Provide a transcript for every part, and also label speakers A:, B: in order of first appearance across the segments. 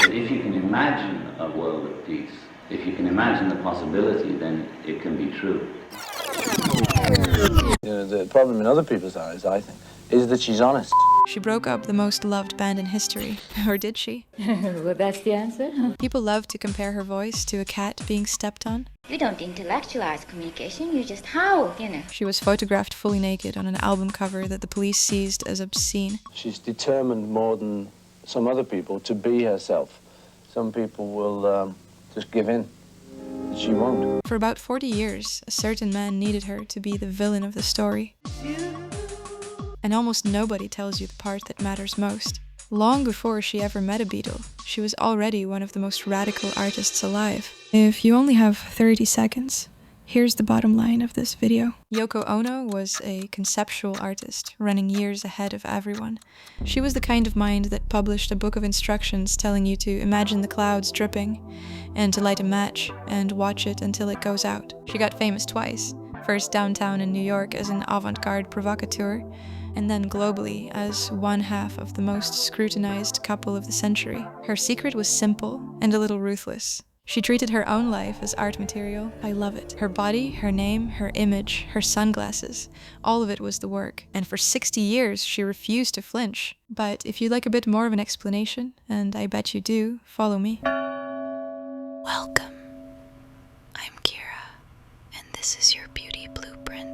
A: But if you can imagine a world of peace, if you can imagine the possibility, then it can be true.
B: You know, the problem in other people's eyes, I think, is that she's honest.
C: She broke up the most loved band in history. Or did she?
D: Well, that's the answer.
C: People love to compare her voice to a cat being stepped on.
D: You don't intellectualize communication, you just howl, you know.
C: She was photographed fully naked on an album cover that the police seized as obscene.
B: She's determined more than some other people to be herself. Some people will just give in. She won't.
C: For about 40 years, a certain man needed her to be the villain of the story. And almost nobody tells you the part that matters most. Long before she ever met a Beatle, she was already one of the most radical artists alive. If you only have 30 seconds, here's the bottom line of this video. Yoko Ono was a conceptual artist, running years ahead of everyone. She was the kind of mind that published a book of instructions telling you to imagine the clouds dripping, and to light a match and watch it until it goes out. She got famous twice, first downtown in New York as an avant-garde provocateur, and then globally as one half of the most scrutinized couple of the century. Her secret was simple and a little ruthless. She treated her own life as art material. I love it. Her body, her name, her image, her sunglasses, all of it was the work. And for 60 years, she refused to flinch. But if you'd like a bit more of an explanation, and I bet you do, follow me. Welcome. I'm Kira, and this is your beauty blueprint.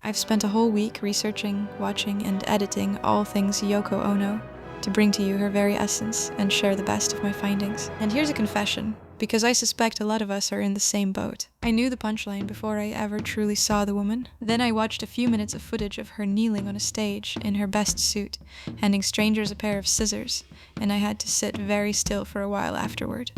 C: I've spent a whole week researching, watching, and editing all things Yoko Ono to bring to you her very essence and share the best of my findings. And here's a confession, because I suspect a lot of us are in the same boat. I knew the punchline before I ever truly saw the woman. Then I watched a few minutes of footage of her kneeling on a stage in her best suit, handing strangers a pair of scissors, and I had to sit very still for a while afterward.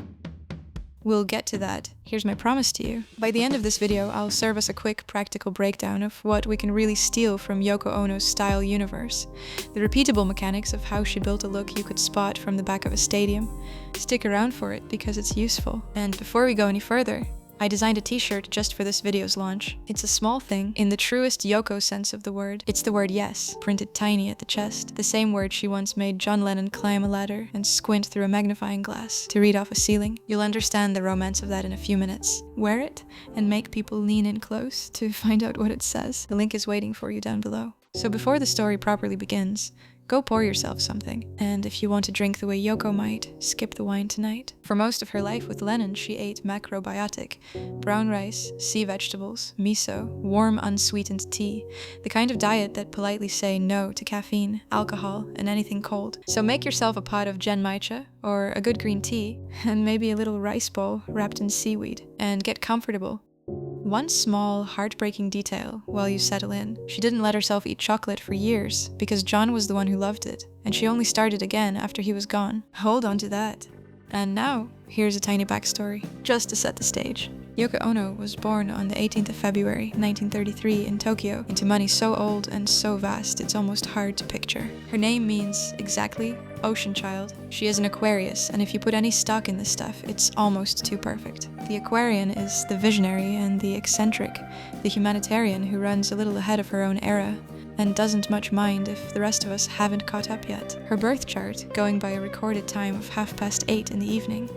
C: We'll get to that. Here's my promise to you. By the end of this video, I'll serve us a quick practical breakdown of what we can really steal from Yoko Ono's style universe, the repeatable mechanics of how she built a look you could spot from the back of a stadium. Stick around for it because it's useful. And before we go any further, I designed a t-shirt just for this video's launch. It's a small thing, in the truest Yoko sense of the word. It's the word yes, printed tiny at the chest, the same word she once made John Lennon climb a ladder and squint through a magnifying glass to read off a ceiling. You'll understand the romance of that in a few minutes. Wear it, and make people lean in close to find out what it says. The link is waiting for you down below. So before the story properly begins, go pour yourself something, and if you want to drink the way Yoko might, skip the wine tonight. For most of her life with Lennon, she ate macrobiotic, brown rice, sea vegetables, miso, warm unsweetened tea, the kind of diet that politely say no to caffeine, alcohol, and anything cold. So make yourself a pot of genmaicha, or a good green tea, and maybe a little rice bowl wrapped in seaweed, and get comfortable. One small, heartbreaking detail while you settle in. She didn't let herself eat chocolate for years because John was the one who loved it, and she only started again after he was gone. Hold on to that. And now, here's a tiny backstory, just to set the stage. Yoko Ono was born on the 18th of February, 1933 in Tokyo, into money so old and so vast it's almost hard to picture. Her name means, exactly, ocean child. She is an Aquarius, and if you put any stock in this stuff, it's almost too perfect. The Aquarian is the visionary and the eccentric, the humanitarian who runs a little ahead of her own era, and doesn't much mind if the rest of us haven't caught up yet. Her birth chart, going by a recorded time of 8:30 in the evening,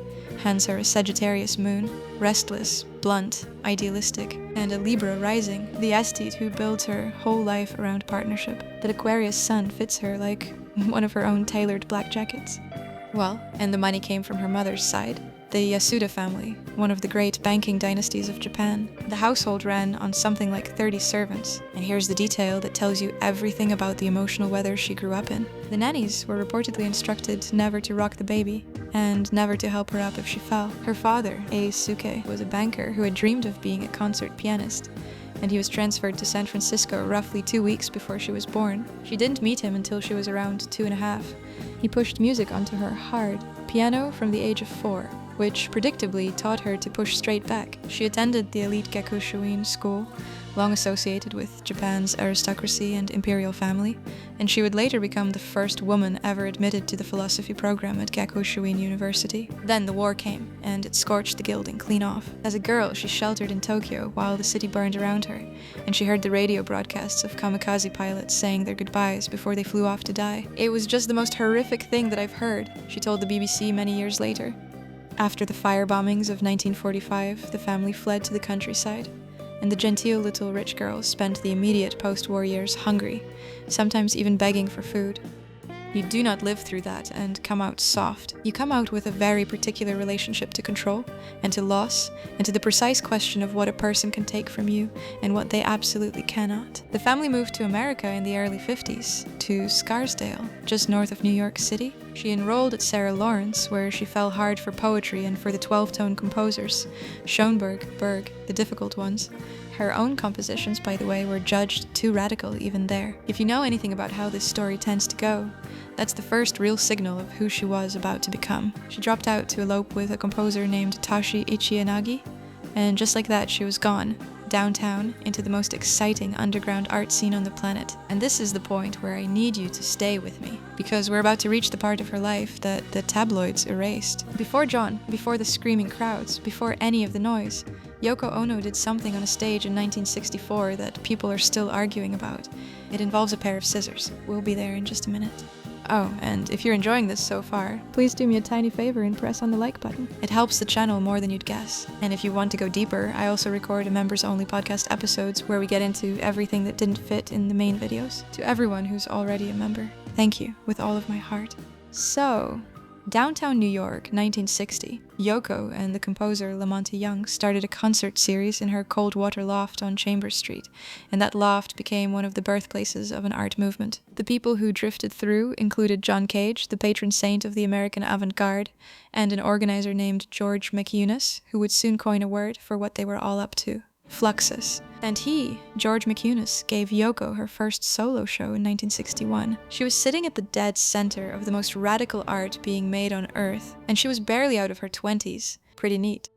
C: hands her a Sagittarius moon, restless, blunt, idealistic, and a Libra rising, the aesthete who builds her whole life around partnership. That Aquarius sun fits her like one of her own tailored black jackets. Well, and the money came from her mother's side, the Yasuda family, one of the great banking dynasties of Japan. The household ran on something like 30 servants, and here's the detail that tells you everything about the emotional weather she grew up in. The nannies were reportedly instructed never to rock the baby, and never to help her up if she fell. Her father, Eisuke, was a banker who had dreamed of being a concert pianist, and he was transferred to San Francisco roughly 2 weeks before she was born. She didn't meet him until she was around 2.5. He pushed music onto her hard, piano from the age of 4, which predictably taught her to push straight back. She attended the elite Gakushuin school, long associated with Japan's aristocracy and imperial family, and she would later become the first woman ever admitted to the philosophy program at Gakushuin University. Then the war came, and it scorched the gilding clean off. As a girl, she sheltered in Tokyo while the city burned around her, and she heard the radio broadcasts of kamikaze pilots saying their goodbyes before they flew off to die. It was just the most horrific thing that I've heard, she told the BBC many years later. After the fire bombings of 1945, the family fled to the countryside, and the genteel little rich girl spent the immediate post-war years hungry, sometimes even begging for food. You do not live through that and come out soft. You come out with a very particular relationship to control, and to loss, and to the precise question of what a person can take from you and what they absolutely cannot. The family moved to America in the early 50s, to Scarsdale, just north of New York City. She enrolled at Sarah Lawrence, where she fell hard for poetry and for the 12-tone composers, Schoenberg, Berg, the difficult ones. Her own compositions, by the way, were judged too radical even there. If you know anything about how this story tends to go, that's the first real signal of who she was about to become. She dropped out to elope with a composer named Toshi Ichiyanagi, and just like that she was gone, downtown, into the most exciting underground art scene on the planet. And this is the point where I need you to stay with me, because we're about to reach the part of her life that the tabloids erased. Before John, before the screaming crowds, before any of the noise, Yoko Ono did something on a stage in 1964 that people are still arguing about. It involves a pair of scissors. We'll be there in just a minute. Oh, and if you're enjoying this so far, please do me a tiny favor and press on the like button. It helps the channel more than you'd guess. And if you want to go deeper, I also record a members-only podcast episodes where we get into everything that didn't fit in the main videos. To everyone who's already a member, thank you with all of my heart. So, downtown New York, 1960, Yoko and the composer Monte started a concert series in her cold water loft on Chambers Street, and that loft became one of the birthplaces of an art movement. The people who drifted through included John Cage, the patron saint of the American avant-garde, and an organizer named George Maciunas, who would soon coin a word for what they were all up to: Fluxus. And he, George Maciunas, gave Yoko her first solo show in 1961. She was sitting at the dead center of the most radical art being made on Earth, and she was barely out of her 20s. Pretty neat.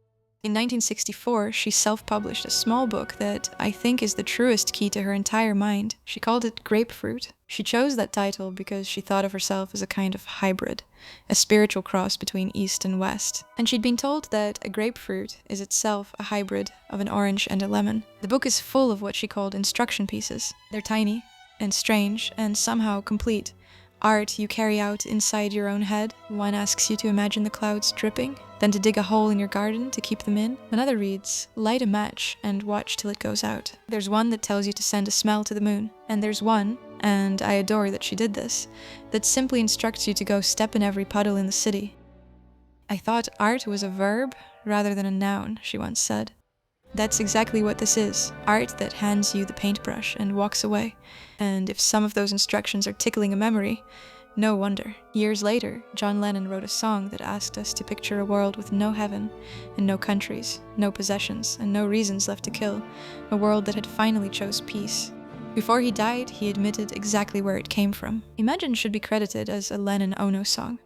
C: In 1964, she self-published a small book that I think is the truest key to her entire mind. She called it Grapefruit. She chose that title because she thought of herself as a kind of hybrid, a spiritual cross between East and West. And she'd been told that a grapefruit is itself a hybrid of an orange and a lemon. The book is full of what she called instruction pieces. They're tiny and strange and somehow complete. Art you carry out inside your own head. One asks you to imagine the clouds dripping, then to dig a hole in your garden to keep them in. Another reads, light a match and watch till it goes out. There's one that tells you to send a smell to the moon. And there's one, and I adore that she did this, that simply instructs you to go step in every puddle in the city. I thought art was a verb rather than a noun, she once said. That's exactly what this is, art that hands you the paintbrush and walks away. And if some of those instructions are tickling a memory, no wonder. Years later, John Lennon wrote a song that asked us to picture a world with no heaven, and no countries, no possessions, and no reasons left to kill, a world that had finally chose peace. Before he died, he admitted exactly where it came from. Imagine should be credited as a Lennon-Ono song.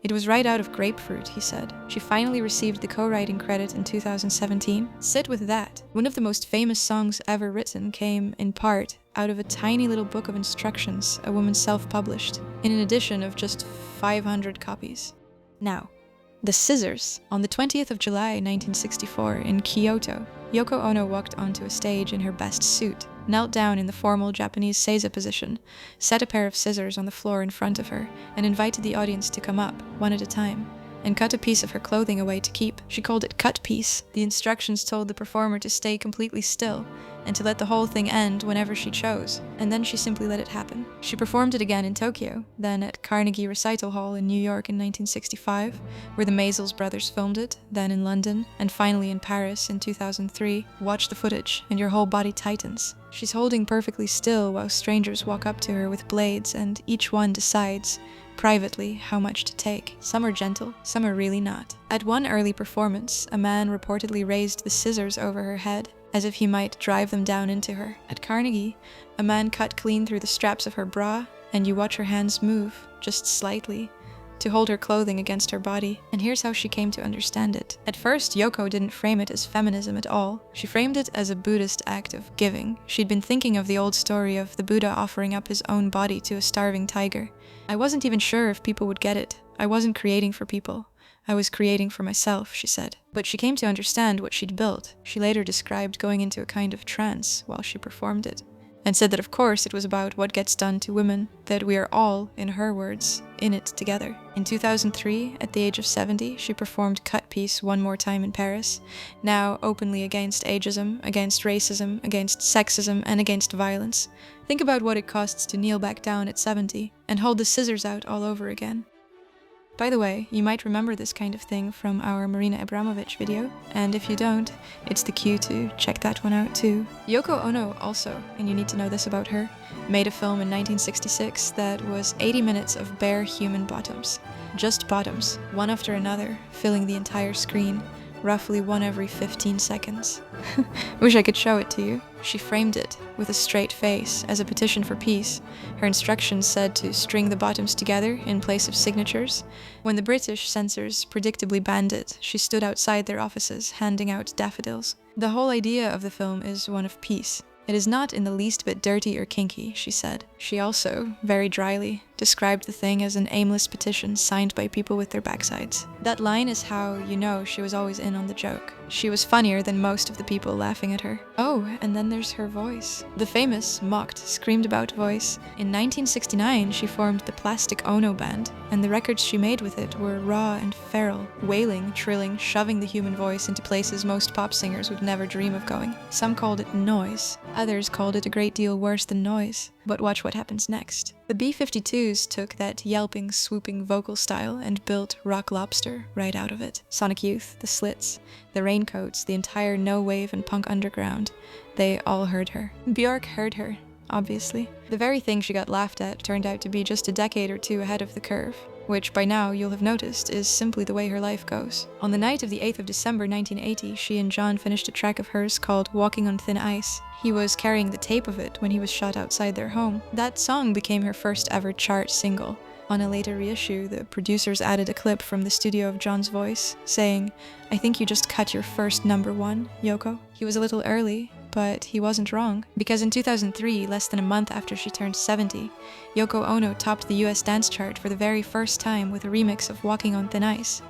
C: It was right out of Grapefruit, he said. She finally received the co-writing credit in 2017. Sit with that. One of the most famous songs ever written came, in part, out of a tiny little book of instructions a woman self-published, in an edition of just 500 copies. Now, the scissors. On the 20th of July 1964, in Kyoto, Yoko Ono walked onto a stage in her best suit, knelt down in the formal Japanese seiza position, set a pair of scissors on the floor in front of her, and invited the audience to come up, one at a time, and cut a piece of her clothing away to keep. She called it cut piece. The instructions told the performer to stay completely still, and to let the whole thing end whenever she chose, and then she simply let it happen. She performed it again in Tokyo, then at Carnegie Recital Hall in New York in 1965, where the Maysles brothers filmed it, then in London, and finally in Paris in 2003. Watch the footage, and your whole body tightens. She's holding perfectly still while strangers walk up to her with blades, and each one decides, privately, how much to take. Some are gentle, some are really not. At one early performance, a man reportedly raised the scissors over her head, as if he might drive them down into her. At Carnegie, a man cut clean through the straps of her bra, and you watch her hands move, just slightly, to hold her clothing against her body, and here's how she came to understand it. At first, Yoko didn't frame it as feminism at all. She framed it as a Buddhist act of giving. She'd been thinking of the old story of the Buddha offering up his own body to a starving tiger. I wasn't even sure if people would get it. I wasn't creating for people. I was creating for myself, she said. But she came to understand what she'd built. She later described going into a kind of trance while she performed it, and said that of course it was about what gets done to women, that we are all, in her words, in it together. In 2003, at the age of 70, she performed Cut Piece one more time in Paris, now openly against ageism, against racism, against sexism, and against violence. Think about what it costs to kneel back down at 70 and hold the scissors out all over again. By the way, you might remember this kind of thing from our Marina Abramovic video, and if you don't, it's the cue to check that one out too. Yoko Ono also, and you need to know this about her, made a film in 1966 that was 80 minutes of bare human bottoms. Just bottoms, one after another, filling the entire screen, roughly one every 15 seconds. Wish I could show it to you. She framed it, with a straight face, as a petition for peace. Her instructions said to string the bottoms together in place of signatures. When the British censors predictably banned it, she stood outside their offices, handing out daffodils. The whole idea of the film is one of peace. It is not in the least bit dirty or kinky, she said. She also, very dryly, described the thing as an aimless petition signed by people with their backsides. That line is how you know she was always in on the joke. She was funnier than most of the people laughing at her. Oh, and then there's her voice. The famous, mocked, screamed about voice. In 1969, she formed the Plastic Ono Band, and the records she made with it were raw and feral, wailing, trilling, shoving the human voice into places most pop singers would never dream of going. Some called it noise. Others called it a great deal worse than noise. But watch what happens next. The B-52s took that yelping, swooping vocal style and built Rock Lobster right out of it. Sonic Youth, the Slits, the Raincoats, the entire no wave and punk underground, they all heard her. Björk heard her, obviously. The very thing she got laughed at turned out to be just a decade or two ahead of the curve, which by now you'll have noticed is simply the way her life goes. On the night of the 8th of December 1980, she and John finished a track of hers called Walking on Thin Ice. He was carrying the tape of it when he was shot outside their home. That song became her first ever chart single. On a later reissue, the producers added a clip from the studio of John's voice, saying, "I think you just cut your first #1, Yoko." He was a little early, but he wasn't wrong, because in 2003, less than a month after she turned 70, Yoko Ono topped the US dance chart for the very first time with a remix of Walking on Thin Ice,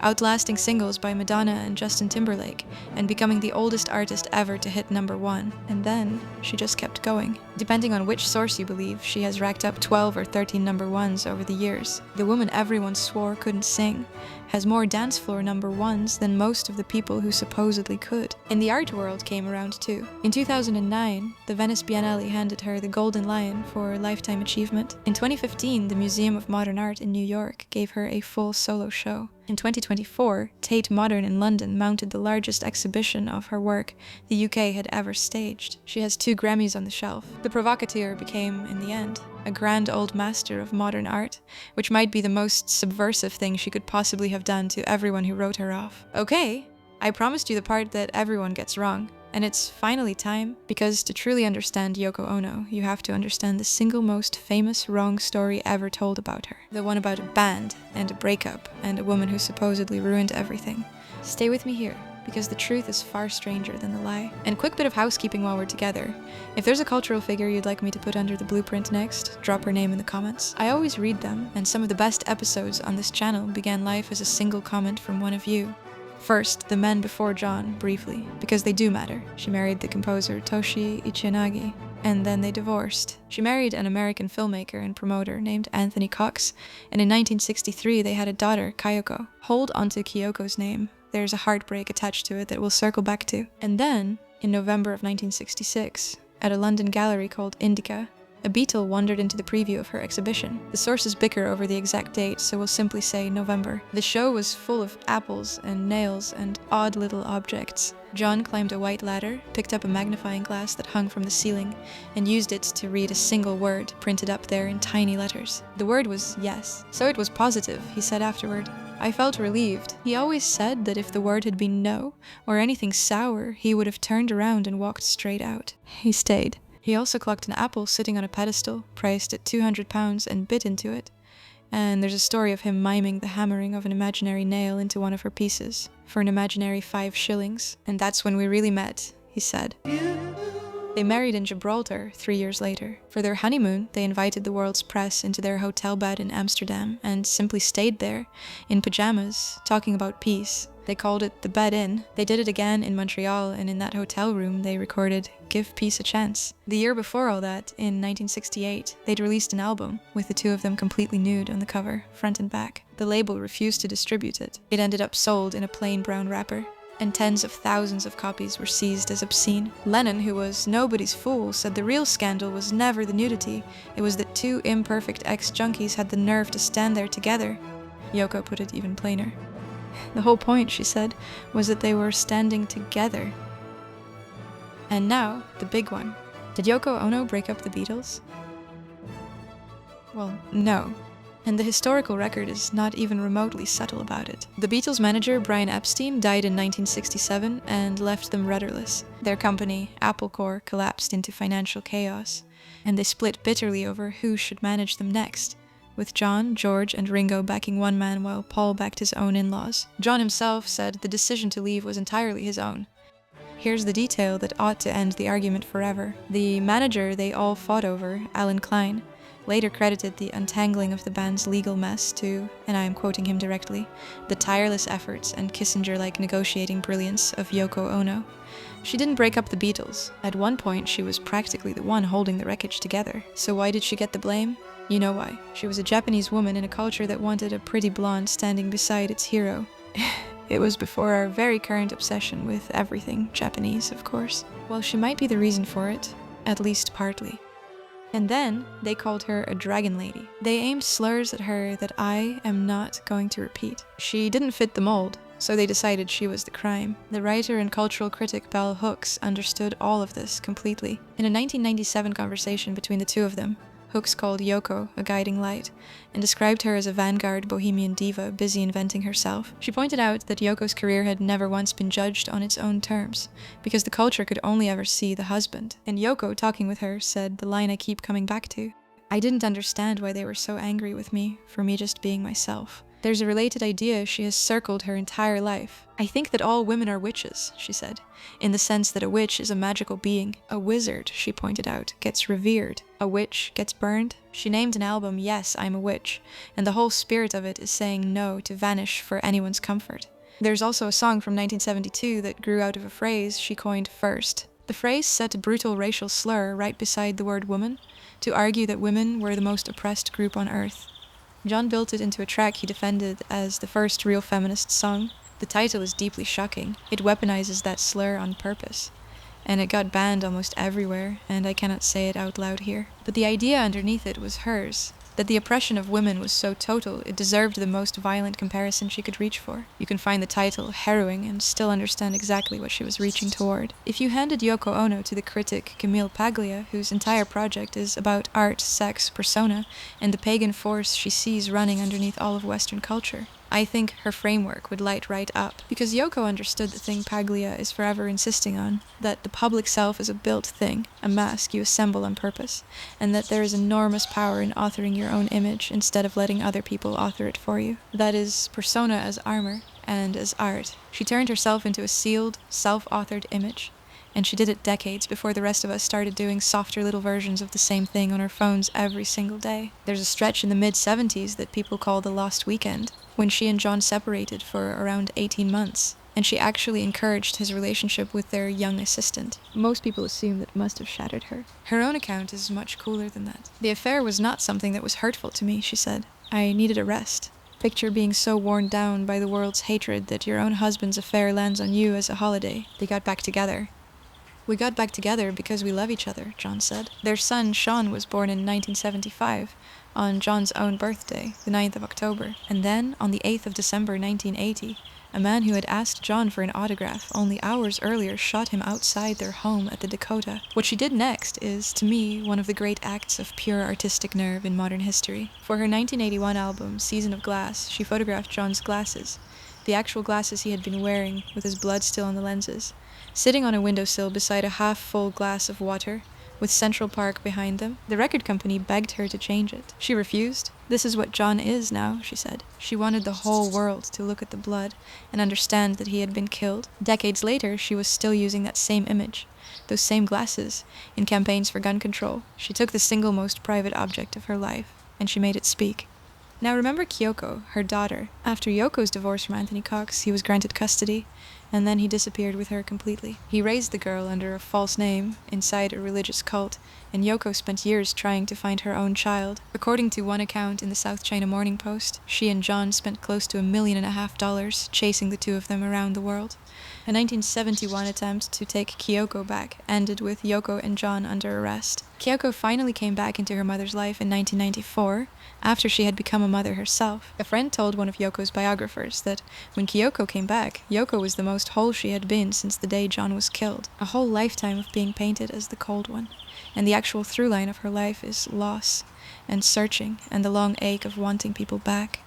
C: outlasting singles by Madonna and Justin Timberlake, and becoming the oldest artist ever to hit #1. And then, she just kept going. Depending on which source you believe, she has racked up 12 or 13 #1s over the years. The woman everyone swore couldn't sing has more dance floor #1s than most of the people who supposedly could. And the art world came around too. In 2009, the Venice Biennale handed her the Golden Lion for Lifetime Achievement. In 2015, the Museum of Modern Art in New York gave her a full solo show. In 2024, Tate Modern in London mounted the largest exhibition of her work the UK had ever staged. She has 2 Grammys on the shelf. The provocateur became, in the end, a grand old master of modern art, which might be the most subversive thing she could possibly have done to everyone who wrote her off. Okay, I promised you the part that everyone gets wrong. And it's finally time, because to truly understand Yoko Ono, you have to understand the single most famous wrong story ever told about her. The one about a band, and a breakup, and a woman who supposedly ruined everything. Stay with me here, because the truth is far stranger than the lie. And quick bit of housekeeping while we're together. If there's a cultural figure you'd like me to put under the blueprint next, drop her name in the comments. I always read them, and some of the best episodes on this channel began life as a single comment from one of you. First, the men before John, briefly, because they do matter. She married the composer Toshi Ichiyanagi, and then they divorced. She married an American filmmaker and promoter named Anthony Cox, and in 1963 they had a daughter, Kyoko. Hold onto Kyoko's name. There's a heartbreak attached to it that we'll circle back to. And then, in November of 1966, at a London gallery called Indica, a beetle wandered into the preview of her exhibition. The sources bicker over the exact date, so we'll simply say November. The show was full of apples and nails and odd little objects. John climbed a white ladder, picked up a magnifying glass that hung from the ceiling, and used it to read a single word printed up there in tiny letters. The word was yes. So it was positive, he said afterward. I felt relieved. He always said that if the word had been no, or anything sour, he would have turned around and walked straight out. He stayed. He also clocked an apple sitting on a pedestal, priced at £200, and bit into it. And there's a story of him miming the hammering of an imaginary nail into one of her pieces for an imaginary 5 shillings. And that's when we really met, he said. They married in Gibraltar 3 years later. For their honeymoon, they invited the world's press into their hotel bed in Amsterdam and simply stayed there, in pajamas, talking about peace. They called it the Bed Inn. They did it again in Montreal, and in that hotel room they recorded Give Peace a Chance. The year before all that, in 1968, they'd released an album, with the two of them completely nude on the cover, front and back. The label refused to distribute it. It ended up sold in a plain brown wrapper, and tens of thousands of copies were seized as obscene. Lennon, who was nobody's fool, said the real scandal was never the nudity, it was that 2 imperfect ex-junkies had the nerve to stand there together. Yoko put it even plainer. The whole point, she said, was that they were standing together. And now, the big one. Did Yoko Ono break up the Beatles? Well, no. And the historical record is not even remotely subtle about it. The Beatles' manager, Brian Epstein, died in 1967 and left them rudderless. Their company, Apple Corps, collapsed into financial chaos, and they split bitterly over who should manage them next, with John, George, and Ringo backing one man while Paul backed his own in-laws. John himself said the decision to leave was entirely his own. Here's the detail that ought to end the argument forever. The manager they all fought over, Alan Klein, later credited the untangling of the band's legal mess to, and I am quoting him directly, the tireless efforts and Kissinger-like negotiating brilliance of Yoko Ono. She didn't break up the Beatles. At one point, she was practically the one holding the wreckage together. So why did she get the blame? You know why. She was a Japanese woman in a culture that wanted a pretty blonde standing beside its hero. It was before our very current obsession with everything Japanese, of course. Well, she might be the reason for it, at least partly. And then, they called her a dragon lady. They aimed slurs at her that I am not going to repeat. She didn't fit the mold, so they decided she was the crime. The writer and cultural critic Bell Hooks understood all of this completely. In a 1997 conversation between the two of them, Hooks called Yoko a guiding light, and described her as a vanguard bohemian diva busy inventing herself. She pointed out that Yoko's career had never once been judged on its own terms, because the culture could only ever see the husband. And Yoko, talking with her, said the line I keep coming back to: I didn't understand why they were so angry with me for me just being myself. There's a related idea she has circled her entire life. I think that all women are witches, she said, in the sense that a witch is a magical being. A wizard, she pointed out, gets revered. A witch gets burned. She named an album Yes, I'm a Witch, and the whole spirit of it is saying no to vanish for anyone's comfort. There's also a song from 1972 that grew out of a phrase she coined first. The phrase set a brutal racial slur right beside the word woman, to argue that women were the most oppressed group on earth. John built it into a track he defended as the first real feminist song. The title is deeply shocking. It weaponizes that slur on purpose. And it got banned almost everywhere, and I cannot say it out loud here. But the idea underneath it was hers, that the oppression of women was so total it deserved the most violent comparison she could reach for. You can find the title harrowing and still understand exactly what she was reaching toward. If you handed Yoko Ono to the critic Camille Paglia, whose entire project is about art, sex, persona, and the pagan force she sees running underneath all of Western culture, I think her framework would light right up, because Yoko understood the thing Paglia is forever insisting on, that the public self is a built thing, a mask you assemble on purpose, and that there is enormous power in authoring your own image instead of letting other people author it for you. That is, persona as armor, and as art. She turned herself into a sealed, self-authored image, and she did it decades before the rest of us started doing softer little versions of the same thing on our phones every single day. There's a stretch in the mid-70s that people call the Lost Weekend, when she and John separated for around 18 months, and she actually encouraged his relationship with their young assistant. Most people assume that must have shattered her. Her own account is much cooler than that. The affair was not something that was hurtful to me, she said. I needed a rest. Picture being so worn down by the world's hatred that your own husband's affair lands on you as a holiday. They got back together. We got back together because we love each other, John said. Their son, Sean, was born in 1975, on John's own birthday, the 9th of October. And then, on the 8th of December 1980, a man who had asked John for an autograph only hours earlier shot him outside their home at the Dakota. What she did next is, to me, one of the great acts of pure artistic nerve in modern history. For her 1981 album, Season of Glass, she photographed John's glasses, the actual glasses he had been wearing, with his blood still on the lenses, sitting on a windowsill beside a half-full glass of water, with Central Park behind them. The record company begged her to change it. She refused. "This is what John is now," she said. She wanted the whole world to look at the blood and understand that he had been killed. Decades later, she was still using that same image, those same glasses, in campaigns for gun control. She took the single most private object of her life, and she made it speak. Now remember Kyoko, her daughter. After Yoko's divorce from Anthony Cox, he was granted custody, and then he disappeared with her completely. He raised the girl under a false name inside a religious cult, and Yoko spent years trying to find her own child. According to one account in the South China Morning Post, she and John spent close to $1.5 million chasing the two of them around the world. A 1971 attempt to take Kyoko back ended with Yoko and John under arrest. Kyoko finally came back into her mother's life in 1994, after she had become a mother herself. A friend told one of Yoko's biographers that when Kyoko came back, Yoko was the most whole she had been since the day John was killed. A whole lifetime of being painted as the cold one. And the actual through line of her life is loss, and searching, and the long ache of wanting people back.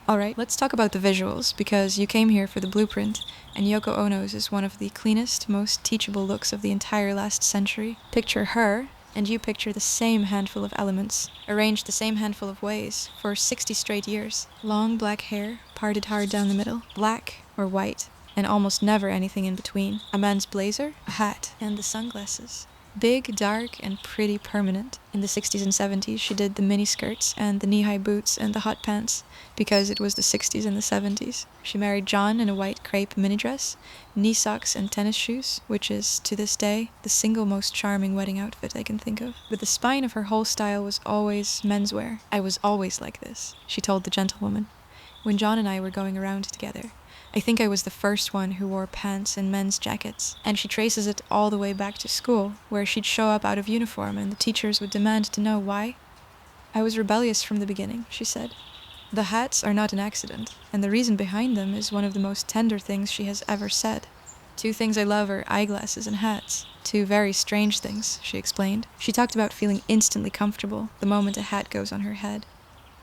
C: Alright, let's talk about the visuals, because you came here for the blueprint, and Yoko Ono's is one of the cleanest, most teachable looks of the entire last century. Picture her, and you picture the same handful of elements, arranged the same handful of ways, for 60 straight years. Long black hair, parted hard down the middle, black or white, and almost never anything in between. A man's blazer, a hat, and the sunglasses. Big, dark, and pretty permanent. In the 60s and 70s, she did the miniskirts and the knee-high boots and the hot pants, because it was the 60s and the 70s. She married John in a white crepe mini dress, knee socks and tennis shoes, which is, to this day, the single most charming wedding outfit I can think of. But the spine of her whole style was always menswear. "I was always like this," she told the gentlewoman. "When John and I were going around together, I think I was the first one who wore pants and men's jackets." And she traces it all the way back to school, where she'd show up out of uniform and the teachers would demand to know why. "I was rebellious from the beginning," she said. The hats are not an accident, and the reason behind them is one of the most tender things she has ever said. "Two things I love are eyeglasses and hats. Two very strange things," she explained. She talked about feeling instantly comfortable the moment a hat goes on her head.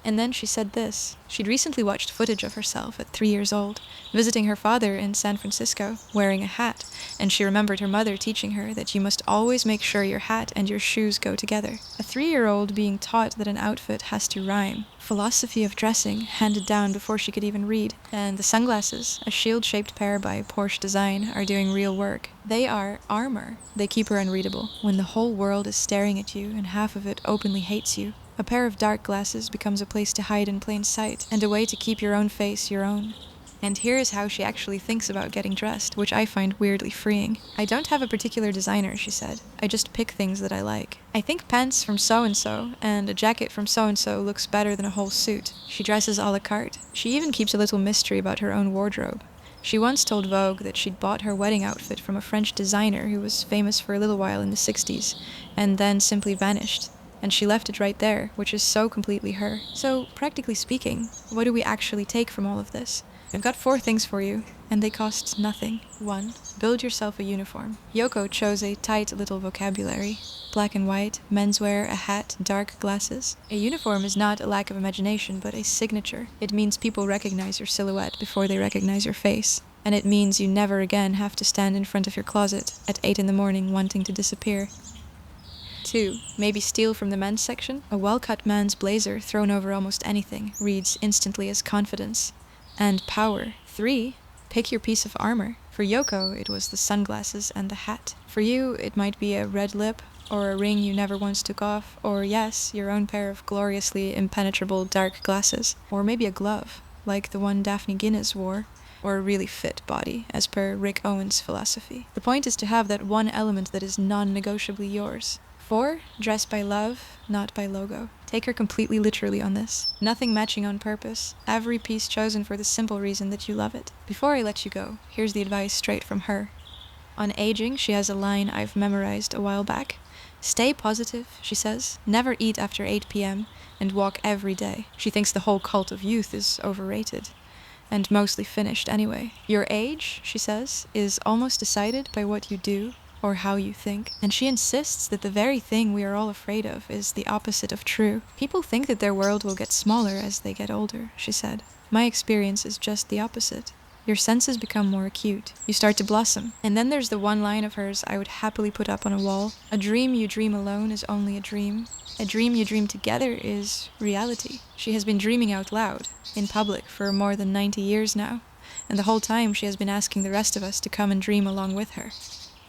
C: And then she said this. She'd recently watched footage of herself at 3 years old, visiting her father in San Francisco, wearing a hat, and she remembered her mother teaching her that you must always make sure your hat and your shoes go together. A 3-year-old being taught that an outfit has to rhyme. Philosophy of dressing, handed down before she could even read. And the sunglasses, a shield-shaped pair by Porsche Design, are doing real work. They are armor. They keep her unreadable. When the whole world is staring at you and half of it openly hates you, a pair of dark glasses becomes a place to hide in plain sight, and a way to keep your own face your own. And here is how she actually thinks about getting dressed, which I find weirdly freeing. "I don't have a particular designer," she said. "I just pick things that I like. I think pants from so-and-so and a jacket from so-and-so looks better than a whole suit." She dresses a la carte. She even keeps a little mystery about her own wardrobe. She once told Vogue that she'd bought her wedding outfit from a French designer who was famous for a little while in the 60s, and then simply vanished. And she left it right there, which is so completely her. So, practically speaking, what do we actually take from all of this? I've got 4 things for you, and they cost nothing. 1. Build yourself a uniform. Yoko chose a tight little vocabulary. Black and white, menswear, a hat, dark glasses. A uniform is not a lack of imagination, but a signature. It means people recognize your silhouette before they recognize your face. And it means you never again have to stand in front of your closet at 8 in the morning wanting to disappear. 2. Maybe steal from the men's section. A well-cut man's blazer thrown over almost anything reads instantly as confidence and power. 3. Pick your piece of armor. For Yoko, it was the sunglasses and the hat. For you, it might be a red lip, or a ring you never once took off, or yes, your own pair of gloriously impenetrable dark glasses. Or maybe a glove, like the one Daphne Guinness wore, or a really fit body, as per Rick Owens' philosophy. The point is to have that one element that is non-negotiably yours. 4. Dress by love, not by logo. Take her completely literally on this. Nothing matching on purpose. Every piece chosen for the simple reason that you love it. Before I let you go, here's the advice straight from her. On aging, she has a line I've memorized a while back. "Stay positive," she says. "Never eat after 8 p.m. and walk every day." She thinks the whole cult of youth is overrated. And mostly finished anyway. Your age, she says, is almost decided by what you do or how you think. And she insists that the very thing we are all afraid of is the opposite of true. People think that their world will get smaller as they get older, she said. My experience is just the opposite. Your senses become more acute. You start to blossom. And then there's the one line of hers I would happily put up on a wall. A dream you dream alone is only a dream. A dream you dream together is reality. She has been dreaming out loud, in public, for more than 90 years now. And the whole time she has been asking the rest of us to come and dream along with her.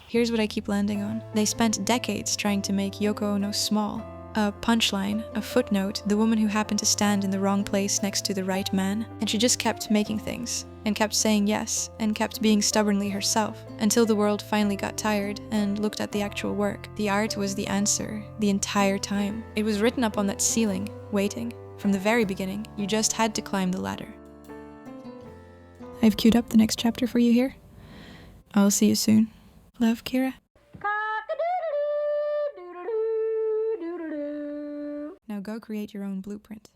C: Here's what I keep landing on. They spent decades trying to make Yoko Ono small. A punchline, a footnote, the woman who happened to stand in the wrong place next to the right man. And she just kept making things, and kept saying yes, and kept being stubbornly herself, until the world finally got tired and looked at the actual work. The art was the answer, the entire time. It was written up on that ceiling, waiting. From the very beginning, you just had to climb the ladder. I've queued up the next chapter for you here. I'll see you soon. Love, Kira. Now go create your own blueprint.